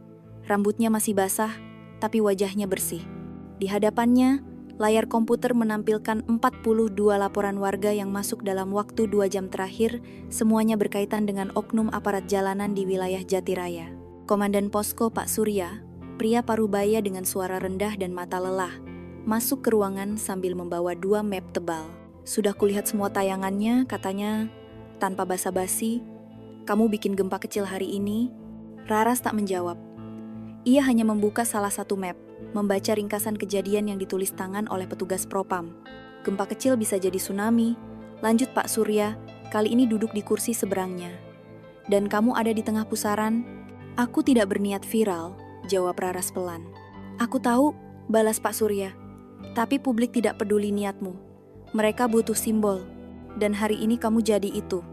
Rambutnya masih basah, tapi wajahnya bersih. Di hadapannya, layar komputer menampilkan 42 laporan warga yang masuk dalam waktu 2 jam terakhir, semuanya berkaitan dengan oknum aparat jalanan di wilayah Jatiraya. Komandan Posko Pak Surya, pria parubaya dengan suara rendah dan mata lelah, masuk ke ruangan sambil membawa 2 map tebal. "Sudah kulihat semua tayangannya," katanya, tanpa basa-basi. "Kamu bikin gempa kecil hari ini?" Raras tak menjawab. Ia hanya membuka salah satu map, membaca ringkasan kejadian yang ditulis tangan oleh petugas propam. "Gempa kecil bisa jadi tsunami," lanjut Pak Surya, kali ini duduk di kursi seberangnya. "Dan kamu ada di tengah pusaran?" "Aku tidak berniat viral," jawab Raras pelan. "Aku tahu," balas Pak Surya. "Tapi publik tidak peduli niatmu. Mereka butuh simbol. Dan hari ini kamu jadi itu."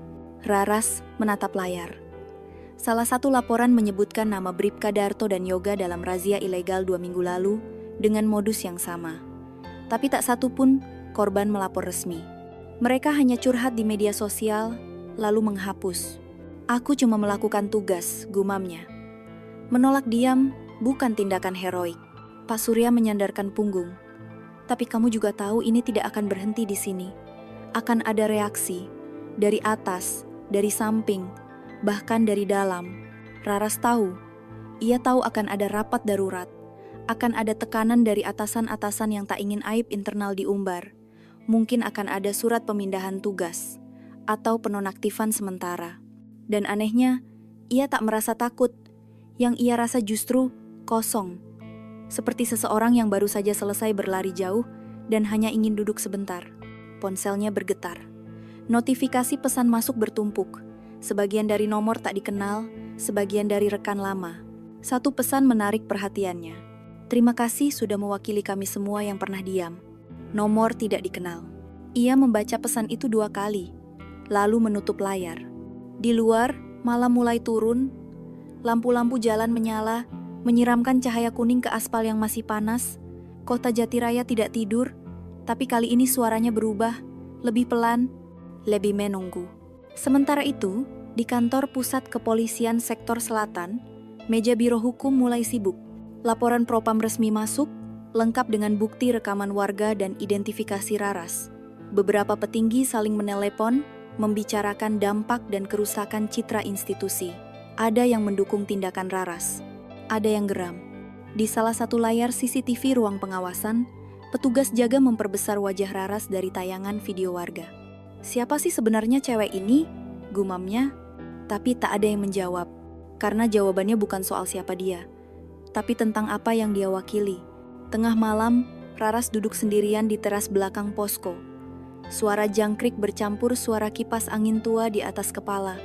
Raras menatap layar. Salah satu laporan menyebutkan nama Bribka Darto dan Yoga dalam razia ilegal 2 minggu lalu dengan modus yang sama. Tapi tak satu pun korban melapor resmi. Mereka hanya curhat di media sosial, lalu menghapus. "Aku cuma melakukan tugas," gumamnya. Menolak diam bukan tindakan heroik. Pak Surya menyandarkan punggung. "Tapi kamu juga tahu ini tidak akan berhenti di sini. Akan ada reaksi. Dari atas, dari samping, bahkan dari dalam." Raras tahu. Ia tahu akan ada rapat darurat. Akan ada tekanan dari atasan-atasan yang tak ingin aib internal diumbar. Mungkin akan ada surat pemindahan tugas. Atau penonaktifan sementara. Dan anehnya, ia tak merasa takut. Yang ia rasa justru kosong. Seperti seseorang yang baru saja selesai berlari jauh dan hanya ingin duduk sebentar. Ponselnya bergetar. Notifikasi pesan masuk bertumpuk. Sebagian dari nomor tak dikenal, sebagian dari rekan lama. Satu pesan menarik perhatiannya. Terima kasih sudah mewakili kami semua yang pernah diam. Nomor tidak dikenal. Ia membaca pesan itu 2 kali, lalu menutup layar. Di luar, malam mulai turun. Lampu-lampu jalan menyala, menyiramkan cahaya kuning ke aspal yang masih panas. Kota Jatiraya tidak tidur, tapi kali ini suaranya berubah, lebih pelan, lebih menunggu. Sementara itu, di kantor pusat kepolisian sektor selatan, meja biro hukum mulai sibuk. Laporan propam resmi masuk, lengkap dengan bukti rekaman warga dan identifikasi Raras. Beberapa petinggi saling menelepon, membicarakan dampak dan kerusakan citra institusi. Ada yang mendukung tindakan Raras. Ada yang geram. Di salah satu layar CCTV ruang pengawasan, petugas jaga memperbesar wajah Raras dari tayangan video warga. Siapa sih sebenarnya cewek ini? Gumamnya. Tapi tak ada yang menjawab. Karena jawabannya bukan soal siapa dia, tapi tentang apa yang dia wakili. Tengah malam, Raras duduk sendirian di teras belakang posko. Suara jangkrik bercampur suara kipas angin tua di atas kepala.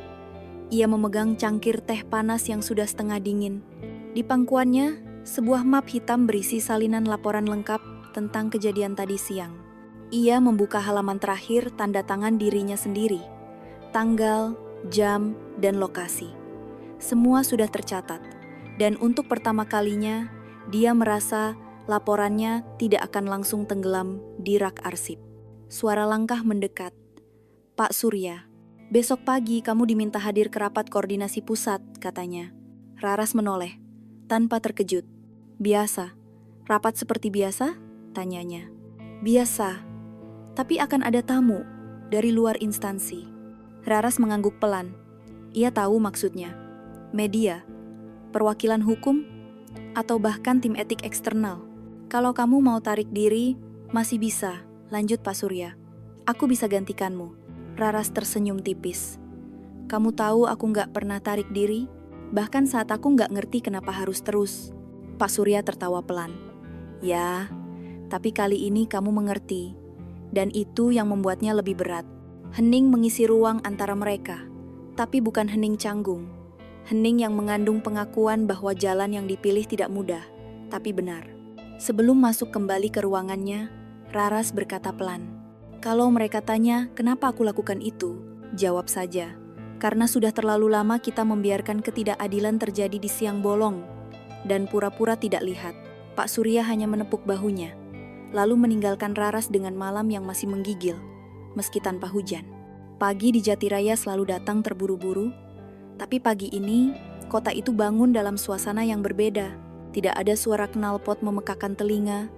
Ia memegang cangkir teh panas yang sudah setengah dingin. Di pangkuannya, sebuah map hitam berisi salinan laporan lengkap tentang kejadian tadi siang. Ia membuka halaman terakhir tanda tangan dirinya sendiri. Tanggal, jam, dan lokasi. Semua sudah tercatat. Dan untuk pertama kalinya, dia merasa laporannya tidak akan langsung tenggelam di rak arsip. Suara langkah mendekat. Pak Surya, besok pagi kamu diminta hadir ke rapat koordinasi pusat, katanya. Raras menoleh, tanpa terkejut. Biasa. Rapat seperti biasa? Tanyanya. Biasa. Tapi akan ada tamu dari luar instansi. Raras mengangguk pelan. Ia tahu maksudnya. Media, perwakilan hukum, atau bahkan tim etik eksternal. Kalau kamu mau tarik diri, masih bisa. Lanjut Pak Surya. Aku bisa gantikanmu. Raras tersenyum tipis. Kamu tahu aku nggak pernah tarik diri? Bahkan saat aku nggak ngerti kenapa harus terus. Pak Surya tertawa pelan. Ya, tapi kali ini kamu mengerti. Dan itu yang membuatnya lebih berat. Hening mengisi ruang antara mereka. Tapi bukan hening canggung. Hening yang mengandung pengakuan bahwa jalan yang dipilih tidak mudah, tapi benar. Sebelum masuk kembali ke ruangannya, Raras berkata pelan. Kalau mereka tanya, kenapa aku lakukan itu? Jawab saja. Karena sudah terlalu lama kita membiarkan ketidakadilan terjadi di siang bolong dan pura-pura tidak lihat. Pak Surya hanya menepuk bahunya, lalu meninggalkan Raras dengan malam yang masih menggigil, meski tanpa hujan. Pagi di Jatiraya selalu datang terburu-buru, tapi pagi ini kota itu bangun dalam suasana yang berbeda. Tidak ada suara knalpot memekakan telinga,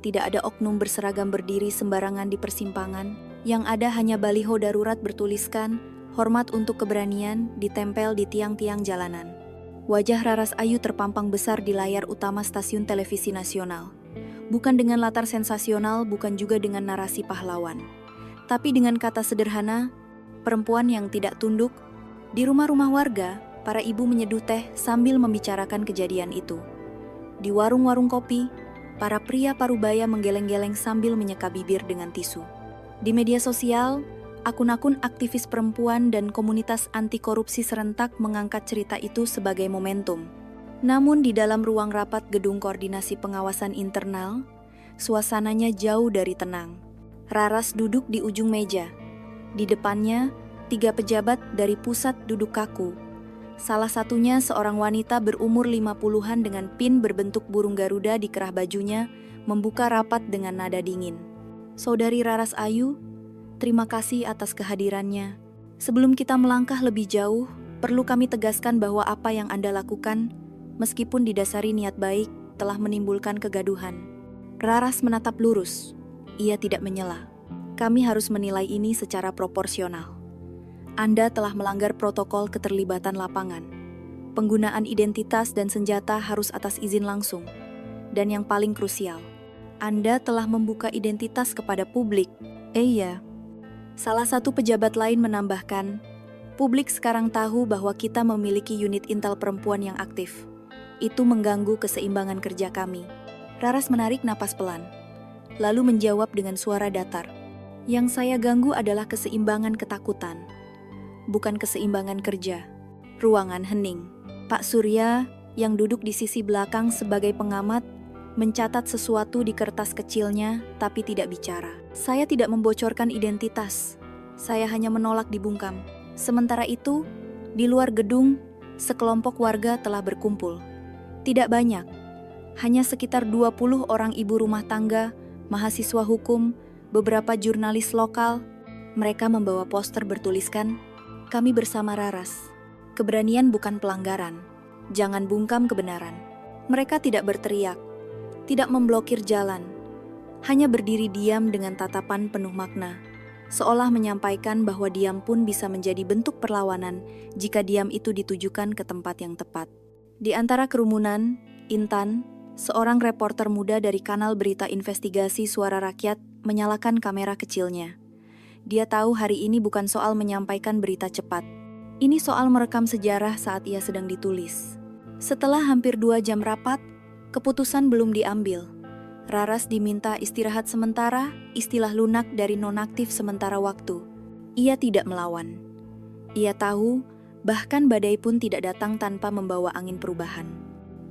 tidak ada oknum berseragam berdiri sembarangan di persimpangan. Yang ada hanya baliho darurat bertuliskan hormat untuk keberanian ditempel di tiang-tiang jalanan. Wajah Raras Ayu terpampang besar di layar utama stasiun televisi nasional. Bukan dengan latar sensasional, bukan juga dengan narasi pahlawan. Tapi dengan kata sederhana, perempuan yang tidak tunduk. Di rumah-rumah warga, para ibu menyeduh teh sambil membicarakan kejadian itu. Di warung-warung kopi, para pria parubaya menggeleng-geleng sambil menyeka bibir dengan tisu. Di media sosial, akun-akun aktivis perempuan dan komunitas anti korupsi serentak mengangkat cerita itu sebagai momentum. Namun di dalam ruang rapat gedung koordinasi pengawasan internal, suasananya jauh dari tenang. Raras duduk di ujung meja. Di depannya, 3 pejabat dari pusat duduk kaku. Salah satunya seorang wanita berumur 50-an dengan pin berbentuk burung Garuda di kerah bajunya, membuka rapat dengan nada dingin. Saudari Raras Ayu, terima kasih atas kehadirannya. Sebelum kita melangkah lebih jauh, perlu kami tegaskan bahwa apa yang Anda lakukan, meskipun didasari niat baik, telah menimbulkan kegaduhan. Raras menatap lurus. Ia tidak menyela. Kami harus menilai ini secara proporsional. Anda telah melanggar protokol keterlibatan lapangan. Penggunaan identitas dan senjata harus atas izin langsung. Dan yang paling krusial, Anda telah membuka identitas kepada publik. Iya. Salah satu pejabat lain menambahkan, publik sekarang tahu bahwa kita memiliki unit intel perempuan yang aktif. Itu mengganggu keseimbangan kerja kami. Raras menarik napas pelan, lalu menjawab dengan suara datar. Yang saya ganggu adalah keseimbangan ketakutan, bukan keseimbangan kerja. Ruangan hening. Pak Surya yang duduk di sisi belakang sebagai pengamat mencatat sesuatu di kertas kecilnya tapi tidak bicara. Saya tidak membocorkan identitas. Saya hanya menolak dibungkam. Sementara itu, di luar gedung, sekelompok warga telah berkumpul. Tidak banyak, hanya sekitar 20 orang ibu rumah tangga, mahasiswa hukum, beberapa jurnalis lokal. Mereka membawa poster bertuliskan, "Kami bersama Raras. Keberanian bukan pelanggaran. Jangan bungkam kebenaran." Mereka tidak berteriak, tidak memblokir jalan, hanya berdiri diam dengan tatapan penuh makna, seolah menyampaikan bahwa diam pun bisa menjadi bentuk perlawanan jika diam itu ditujukan ke tempat yang tepat. Di antara kerumunan, Intan, seorang reporter muda dari kanal berita investigasi Suara Rakyat, menyalakan kamera kecilnya. Dia tahu hari ini bukan soal menyampaikan berita cepat. Ini soal merekam sejarah saat ia sedang ditulis. Setelah hampir 2 jam rapat, keputusan belum diambil. Raras diminta istirahat sementara, istilah lunak dari nonaktif sementara waktu. Ia tidak melawan. Ia tahu, bahkan badai pun tidak datang tanpa membawa angin perubahan.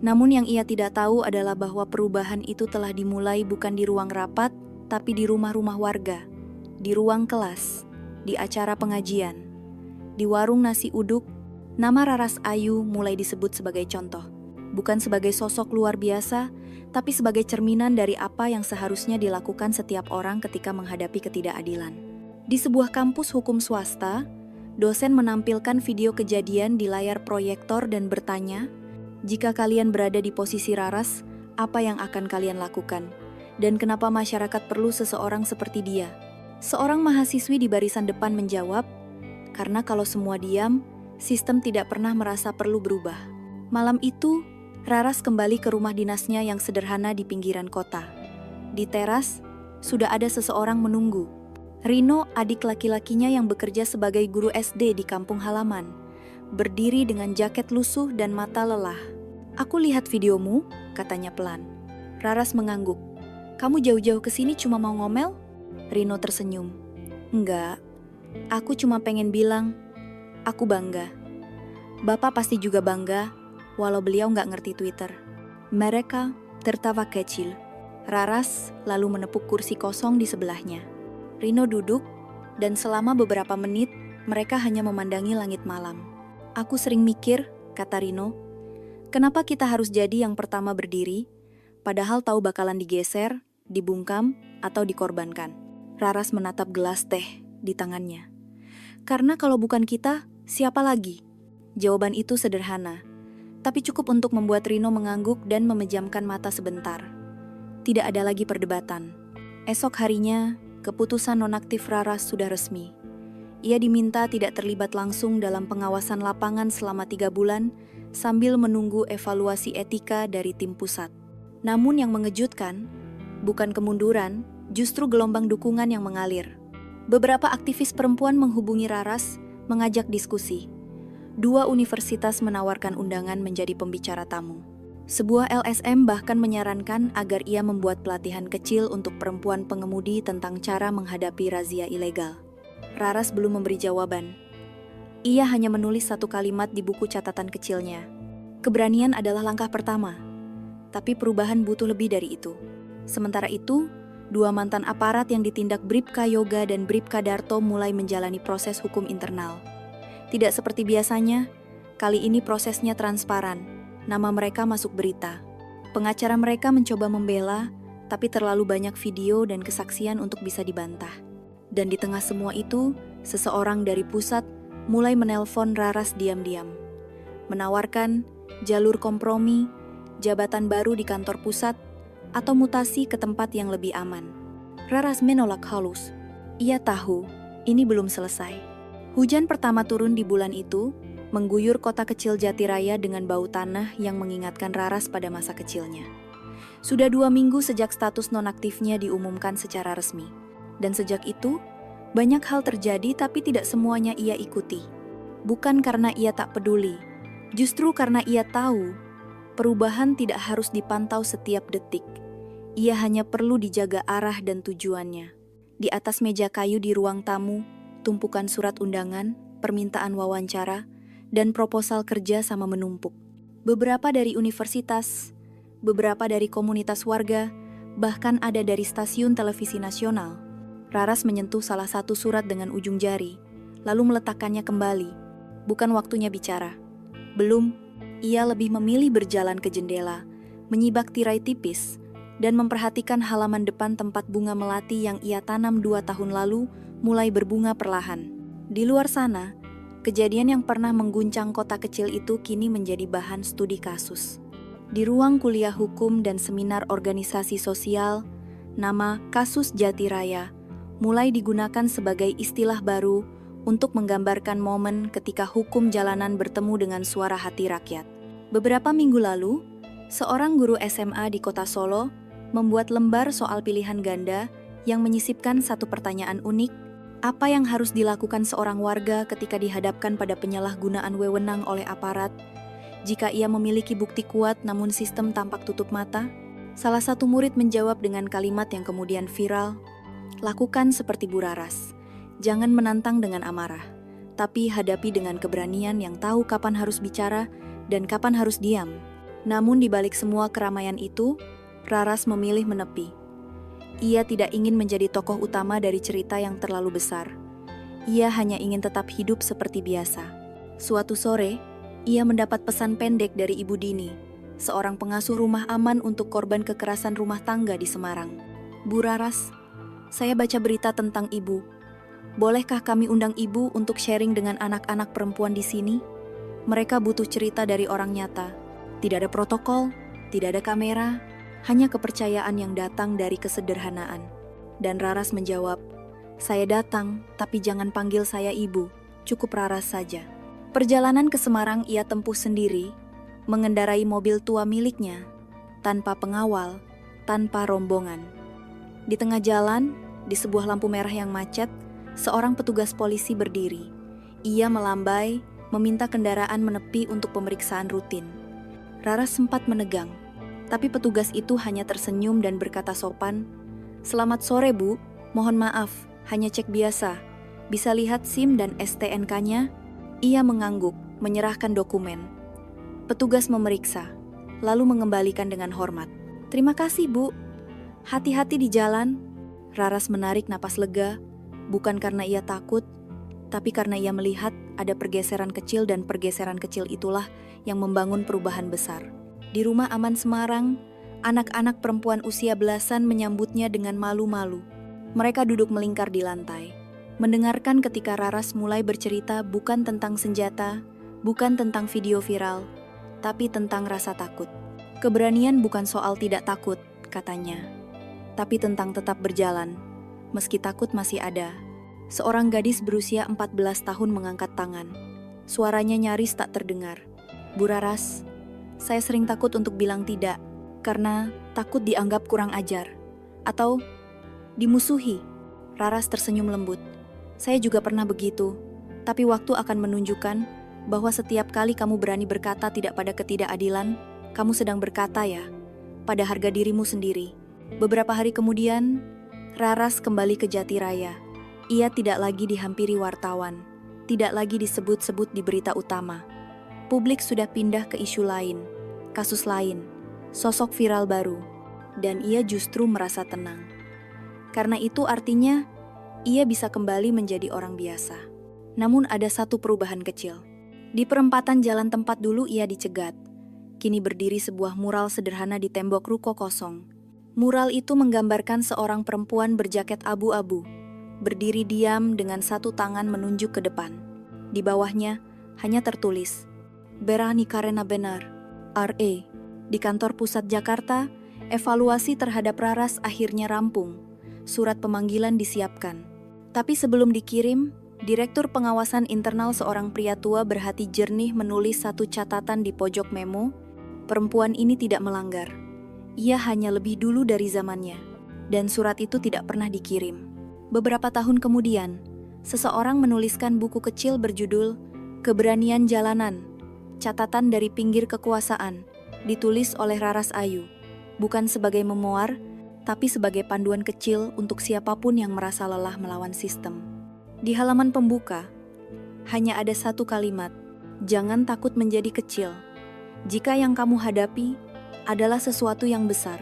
Namun yang ia tidak tahu adalah bahwa perubahan itu telah dimulai bukan di ruang rapat, tapi di rumah-rumah warga, di ruang kelas, di acara pengajian, di warung nasi uduk. Nama Raras Ayu mulai disebut sebagai contoh. Bukan sebagai sosok luar biasa, tapi sebagai cerminan dari apa yang seharusnya dilakukan setiap orang ketika menghadapi ketidakadilan. Di sebuah kampus hukum swasta, dosen menampilkan video kejadian di layar proyektor dan bertanya, "Jika kalian berada di posisi Raras, apa yang akan kalian lakukan? Dan kenapa masyarakat perlu seseorang seperti dia?" Seorang mahasiswi di barisan depan menjawab, "Karena kalau semua diam, sistem tidak pernah merasa perlu berubah." Malam itu, Raras kembali ke rumah dinasnya yang sederhana di pinggiran kota. Di teras, sudah ada seseorang menunggu. Rino, adik laki-lakinya yang bekerja sebagai guru SD di kampung halaman, berdiri dengan jaket lusuh dan mata lelah. "Aku lihat videomu," katanya pelan. Raras mengangguk. "Kamu jauh-jauh ke sini cuma mau ngomel?" Rino tersenyum. "Enggak, aku cuma pengen bilang, aku bangga. Bapak pasti juga bangga, walau beliau nggak ngerti Twitter." Mereka tertawa kecil. Raras lalu menepuk kursi kosong di sebelahnya. Rino duduk, dan selama beberapa menit, mereka hanya memandangi langit malam. "Aku sering mikir," kata Rino, "kenapa kita harus jadi yang pertama berdiri, padahal tahu bakalan digeser, dibungkam, atau dikorbankan?" Raras menatap gelas teh di tangannya. "Karena kalau bukan kita, siapa lagi?" Jawaban itu sederhana, tapi cukup untuk membuat Rino mengangguk dan memejamkan mata sebentar. Tidak ada lagi perdebatan. Esok harinya, keputusan nonaktif Raras sudah resmi. Ia diminta tidak terlibat langsung dalam pengawasan lapangan selama 3 bulan sambil menunggu evaluasi etika dari tim pusat. Namun yang mengejutkan, bukan kemunduran, justru gelombang dukungan yang mengalir. Beberapa aktivis perempuan menghubungi Raras, mengajak diskusi. 2 universitas menawarkan undangan menjadi pembicara tamu. Sebuah LSM bahkan menyarankan agar ia membuat pelatihan kecil untuk perempuan pengemudi tentang cara menghadapi razia ilegal. Raras belum memberi jawaban. Ia hanya menulis 1 kalimat di buku catatan kecilnya. Keberanian adalah langkah pertama, tapi perubahan butuh lebih dari itu. Sementara itu, 2 mantan aparat yang ditindak Bribka Yoga dan Bribka Darto mulai menjalani proses hukum internal. Tidak seperti biasanya, kali ini prosesnya transparan. Nama mereka masuk berita. Pengacara mereka mencoba membela, tapi terlalu banyak video dan kesaksian untuk bisa dibantah. Dan di tengah semua itu, seseorang dari pusat mulai menelpon Raras diam-diam. Menawarkan jalur kompromi, jabatan baru di kantor pusat, atau mutasi ke tempat yang lebih aman. Raras menolak halus. Ia tahu, ini belum selesai. Hujan pertama turun di bulan itu, mengguyur kota kecil Jatiraya dengan bau tanah yang mengingatkan Raras pada masa kecilnya. Sudah 2 minggu sejak status nonaktifnya diumumkan secara resmi. Dan sejak itu, banyak hal terjadi tapi tidak semuanya ia ikuti. Bukan karena ia tak peduli, justru karena ia tahu Perubahan tidak harus dipantau setiap detik. Ia hanya perlu dijaga arah dan tujuannya. Di atas meja kayu di ruang tamu, tumpukan surat undangan, permintaan wawancara, dan proposal kerja sama menumpuk. Beberapa dari universitas, beberapa dari komunitas warga, bahkan ada dari stasiun televisi nasional. Raras menyentuh salah satu surat dengan ujung jari, lalu meletakkannya kembali. Bukan waktunya bicara. Belum, ia lebih memilih berjalan ke jendela, menyibak tirai tipis, dan memperhatikan halaman depan tempat bunga melati yang ia tanam 2 tahun lalu mulai berbunga perlahan. Di luar sana, kejadian yang pernah mengguncang kota kecil itu kini menjadi bahan studi kasus. Di ruang kuliah hukum dan seminar organisasi sosial, nama kasus Jatiraya mulai digunakan sebagai istilah baru untuk menggambarkan momen ketika hukum jalanan bertemu dengan suara hati rakyat. Beberapa minggu lalu, seorang guru SMA di kota Solo membuat lembar soal pilihan ganda yang menyisipkan satu pertanyaan unik, apa yang harus dilakukan seorang warga ketika dihadapkan pada penyalahgunaan wewenang oleh aparat, jika ia memiliki bukti kuat namun sistem tampak tutup mata? Salah satu murid menjawab dengan kalimat yang kemudian viral, "Lakukan seperti Bu Raras. Jangan menantang dengan amarah, tapi hadapi dengan keberanian yang tahu kapan harus bicara dan kapan harus diam." Namun di balik semua keramaian itu, Raras memilih menepi. Ia tidak ingin menjadi tokoh utama dari cerita yang terlalu besar. Ia hanya ingin tetap hidup seperti biasa. Suatu sore, ia mendapat pesan pendek dari Ibu Dini, seorang pengasuh rumah aman untuk korban kekerasan rumah tangga di Semarang. "Bu Raras, saya baca berita tentang Ibu. Bolehkah kami undang Ibu untuk sharing dengan anak-anak perempuan di sini? Mereka butuh cerita dari orang nyata. Tidak ada protokol, tidak ada kamera, hanya kepercayaan yang datang dari kesederhanaan." Dan Raras menjawab, "Saya datang, tapi jangan panggil saya Ibu, cukup Raras saja." Perjalanan ke Semarang ia tempuh sendiri, mengendarai mobil tua miliknya, tanpa pengawal, tanpa rombongan. Di tengah jalan, di sebuah lampu merah yang macet, seorang petugas polisi berdiri. Ia melambai, meminta kendaraan menepi untuk pemeriksaan rutin. Raras sempat menegang, tapi petugas itu hanya tersenyum dan berkata sopan, "Selamat sore Bu, mohon maaf, hanya cek biasa. Bisa lihat SIM dan STNK-nya?" Ia mengangguk, menyerahkan dokumen. Petugas memeriksa, lalu mengembalikan dengan hormat. "Terima kasih Bu, hati-hati di jalan." Raras menarik napas lega, bukan karena ia takut, tapi karena ia melihat ada pergeseran kecil dan pergeseran kecil itulah yang membangun perubahan besar. Di rumah aman Semarang, anak-anak perempuan usia belasan menyambutnya dengan malu-malu. Mereka duduk melingkar di lantai, mendengarkan ketika Raras mulai bercerita bukan tentang senjata, bukan tentang video viral, tapi tentang rasa takut. "Keberanian bukan soal tidak takut," katanya, "tapi tentang tetap berjalan. Meski takut masih ada." Seorang gadis berusia 14 tahun mengangkat tangan. Suaranya nyaris tak terdengar. "Bu Raras, saya sering takut untuk bilang tidak, karena takut dianggap kurang ajar. Atau dimusuhi." Raras tersenyum lembut. "Saya juga pernah begitu, tapi waktu akan menunjukkan bahwa setiap kali kamu berani berkata tidak pada ketidakadilan, kamu sedang berkata ya, pada harga dirimu sendiri." Beberapa hari kemudian, Raras kembali ke Jatiraya. Ia tidak lagi dihampiri wartawan, tidak lagi disebut-sebut di berita utama. Publik sudah pindah ke isu lain, kasus lain, sosok viral baru, dan ia justru merasa tenang. Karena itu artinya, ia bisa kembali menjadi orang biasa. Namun ada satu perubahan kecil. Di perempatan jalan tempat dulu ia dicegat, kini berdiri sebuah mural sederhana di tembok ruko kosong. Mural itu menggambarkan seorang perempuan berjaket abu-abu, berdiri diam dengan satu tangan menunjuk ke depan. Di bawahnya hanya tertulis, "Berani karena benar, RE." Di kantor pusat Jakarta, evaluasi terhadap Raras akhirnya rampung. Surat pemanggilan disiapkan. Tapi sebelum dikirim, Direktur Pengawasan Internal seorang pria tua berhati jernih menulis satu catatan di pojok memo, "Perempuan ini tidak melanggar. Ia hanya lebih dulu dari zamannya." Dan surat itu tidak pernah dikirim. Beberapa tahun kemudian, seseorang menuliskan buku kecil berjudul "Keberanian Jalanan", catatan dari pinggir kekuasaan, ditulis oleh Raras Ayu, bukan sebagai memoir, tapi sebagai panduan kecil untuk siapapun yang merasa lelah melawan sistem. Di halaman pembuka, hanya ada satu kalimat, jangan takut menjadi kecil. Jika yang kamu hadapi adalah sesuatu yang besar.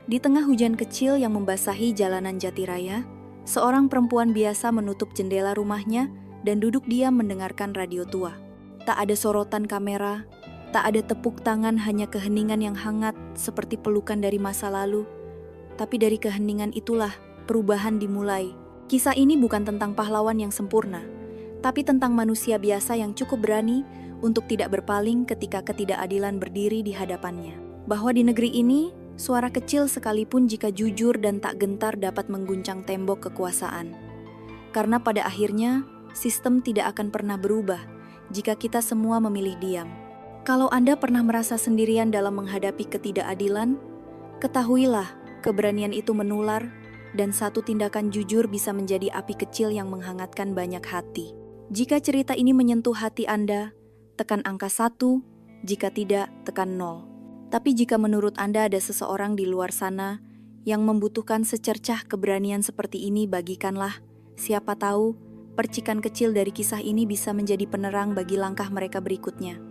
Di tengah hujan kecil yang membasahi jalanan Jatiraya, seorang perempuan biasa menutup jendela rumahnya dan duduk diam mendengarkan radio tua. Tak ada sorotan kamera, tak ada tepuk tangan, hanya keheningan yang hangat seperti pelukan dari masa lalu. Tapi dari keheningan itulah perubahan dimulai. Kisah ini bukan tentang pahlawan yang sempurna, tapi tentang manusia biasa yang cukup berani untuk tidak berpaling ketika ketidakadilan berdiri di hadapannya. Bahwa di negeri ini, suara kecil sekalipun jika jujur dan tak gentar dapat mengguncang tembok kekuasaan. Karena pada akhirnya, sistem tidak akan pernah berubah jika kita semua memilih diam. Kalau Anda pernah merasa sendirian dalam menghadapi ketidakadilan, ketahuilah keberanian itu menular dan satu tindakan jujur bisa menjadi api kecil yang menghangatkan banyak hati. Jika cerita ini menyentuh hati Anda, tekan angka 1, jika tidak, tekan 0. Tapi jika menurut Anda ada seseorang di luar sana yang membutuhkan secercah keberanian seperti ini, bagikanlah. Siapa tahu, percikan kecil dari kisah ini bisa menjadi penerang bagi langkah mereka berikutnya.